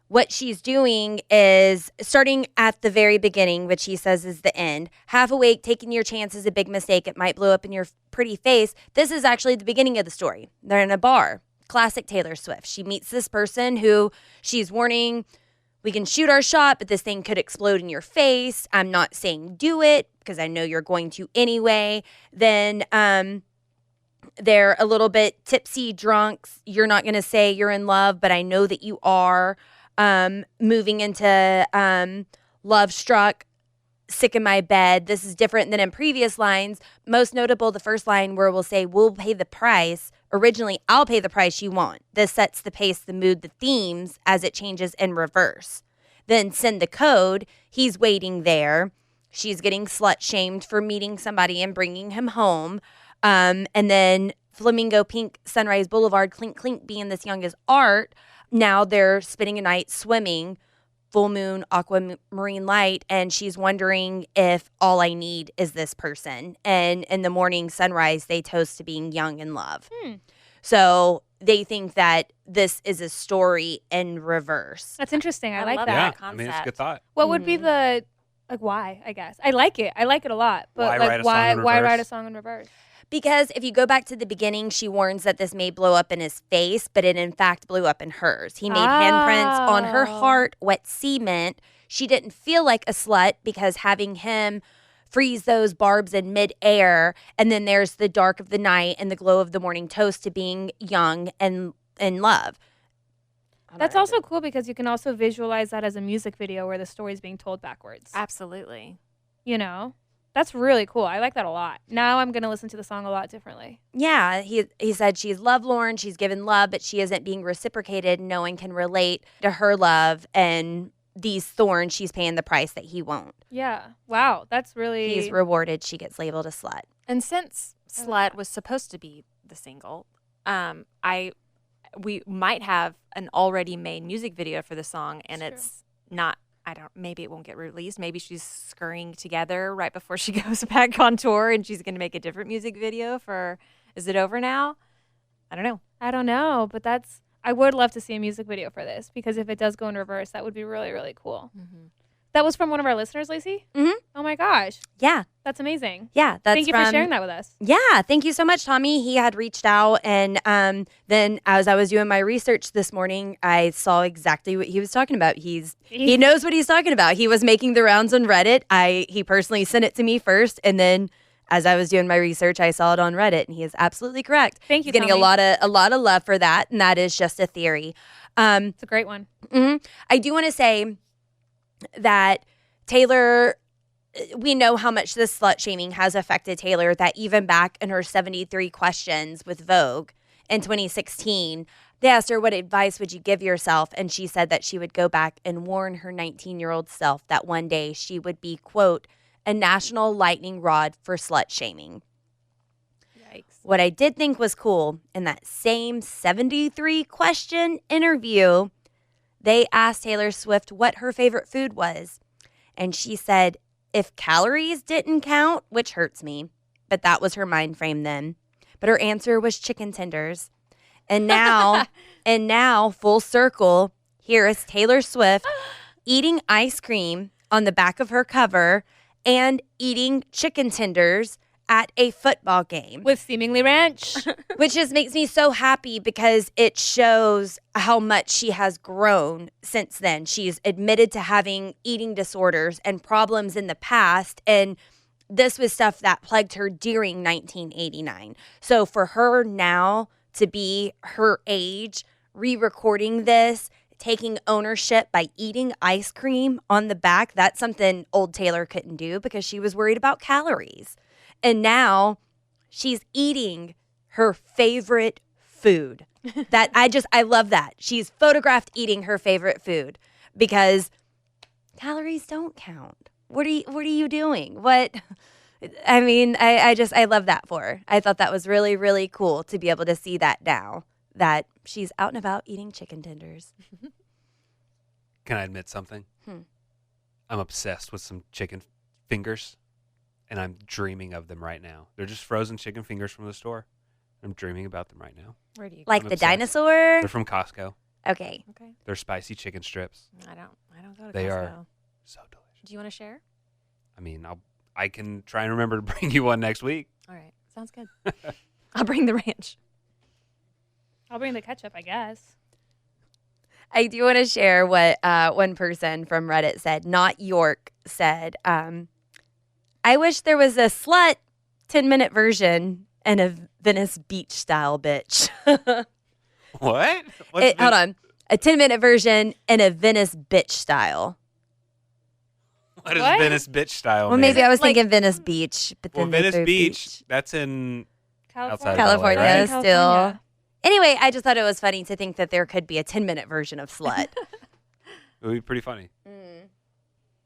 what she's doing is starting at the very beginning, which he says is the end. Half awake, taking your chance is a big mistake. It might blow up in your pretty face. This is actually the beginning of the story. They're in a bar. Classic Taylor Swift. She meets this person who she's warning, we can shoot our shot, but this thing could explode in your face. I'm not saying do it because I know you're going to anyway. Then they're a little bit tipsy, drunks. You're not going to say you're in love, but I know that you are. Moving into love struck, sick in my bed. This is different than in previous lines. Most notable, the first line where we'll say, we'll pay the price. Originally, I'll pay the price you want. This sets the pace, the mood, the themes as it changes in reverse. Then send the code. He's waiting there. She's getting slut shamed for meeting somebody and bringing him home. And then Flamingo Pink, Sunrise Boulevard, clink, clink, being this young as art. Now they're spending a night swimming, full moon, aquamarine light, and she's wondering if all I need is this person. And in the morning sunrise, they toast to being young in love. So they think that this is a story in reverse. That's interesting. I like love that. concept. I mean, it's a good thought. What would be the, why, I guess? I like it. I like it a lot. But why write a song in reverse? Because if you go back to the beginning, she warns that this may blow up in his face, but it in fact blew up in hers. He made handprints on her heart, wet cement. She didn't feel like a slut because having him freeze those barbs in midair, and then there's the dark of the night and the glow of the morning toast to being young and in love. That's also cool because you can also visualize that as a music video where the story's being told backwards. Absolutely. You know? That's really cool. I like that a lot. Now I'm going to listen to the song a lot differently. Yeah, he said she's lovelorn, she's given love, but she isn't being reciprocated. No one can relate to her love, and these thorns, she's paying the price that he won't. Yeah. Wow. That's really... He's rewarded. She gets labeled a slut. And since Slut was supposed to be the single, we might have an already made music video for the song, and it's not... maybe it won't get released. Maybe she's scurrying together right before she goes back on tour and she's going to make a different music video for Is It Over Now? I don't know, but I would love to see a music video for this because if it does go in reverse, that would be really, really cool. Mm-hmm. That was from one of our listeners, Lacey? Mm-hmm. Oh my gosh. Yeah. That's amazing. Yeah. Thank you for sharing that with us. Yeah. Thank you so much, Tommy. He had reached out, and then as I was doing my research this morning, I saw exactly what he was talking about. He knows what he's talking about. He was making the rounds on Reddit. He personally sent it to me first, and then as I was doing my research, I saw it on Reddit, and he is absolutely correct. Thank you, He's getting Tommy. a lot of love for that, and that is just a theory. It's a great one. Mm-hmm. I do want to say that Taylor, we know how much this slut shaming has affected Taylor, that even back in her 73 questions with Vogue in 2016, they asked her, what advice would you give yourself? And she said that she would go back and warn her 19-year-old self that one day she would be, quote, a national lightning rod for slut shaming. Yikes. What I did think was cool, in that same 73 question interview, they asked Taylor Swift what her favorite food was. And she said, if calories didn't count, which hurts me, but that was her mind frame then. But her answer was chicken tenders. And now, full circle, here is Taylor Swift eating ice cream on the back of her cover and eating chicken tenders at a football game. With seemingly ranch. Which just makes me so happy because it shows how much she has grown since then. She's admitted to having eating disorders and problems in the past, and this was stuff that plagued her during 1989. So for her now to be her age, re-recording this, taking ownership by eating ice cream on the back, that's something old Taylor couldn't do because she was worried about calories. And now she's eating her favorite food. I love that. She's photographed eating her favorite food because calories don't count. What are you doing? I love that for her. I thought that was really, really cool to be able to see that now, that she's out and about eating chicken tenders. Can I admit something? I'm obsessed with some chicken fingers. And I'm dreaming of them right now. They're just frozen chicken fingers from the store. I'm dreaming about them right now. Where do you like the dinosaur? They're from Costco. Okay. They're spicy chicken strips. I don't go to Costco. They are so delicious. Do you want to share? I mean, I can try and remember to bring you one next week. All right. Sounds good. I'll bring the ranch. I'll bring the ketchup, I guess. I do want to share what one person from Reddit said. Not York said, I wish there was a Slut 10-minute version and a Venice Beach style bitch. What? Hold on. A 10-minute version and a Venice bitch style. What is Venice bitch style? Well, maybe I was thinking Venice Beach, but then Venice Beach, that's in outside California, of LA, right? still. California. Anyway, I just thought it was funny to think that there could be a 10-minute version of Slut. It would be pretty funny.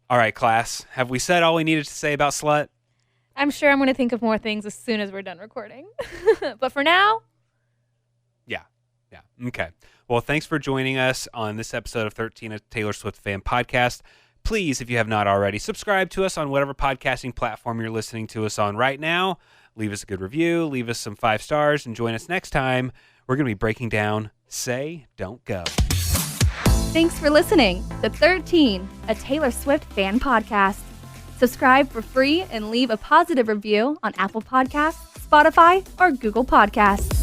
All right, class. Have we said all we needed to say about Slut? I'm sure I'm going to think of more things as soon as we're done recording. But for now... Yeah. Okay. Well, thanks for joining us on this episode of 13 of Taylor Swift Fan Podcast. Please, if you have not already, subscribe to us on whatever podcasting platform you're listening to us on right now. Leave us a good review. Leave us some 5 stars. And join us next time. We're going to be breaking down Say, Don't Go. Thanks for listening to 13, a Taylor Swift fan podcast. Subscribe for free and leave a positive review on Apple Podcasts, Spotify, or Google Podcasts.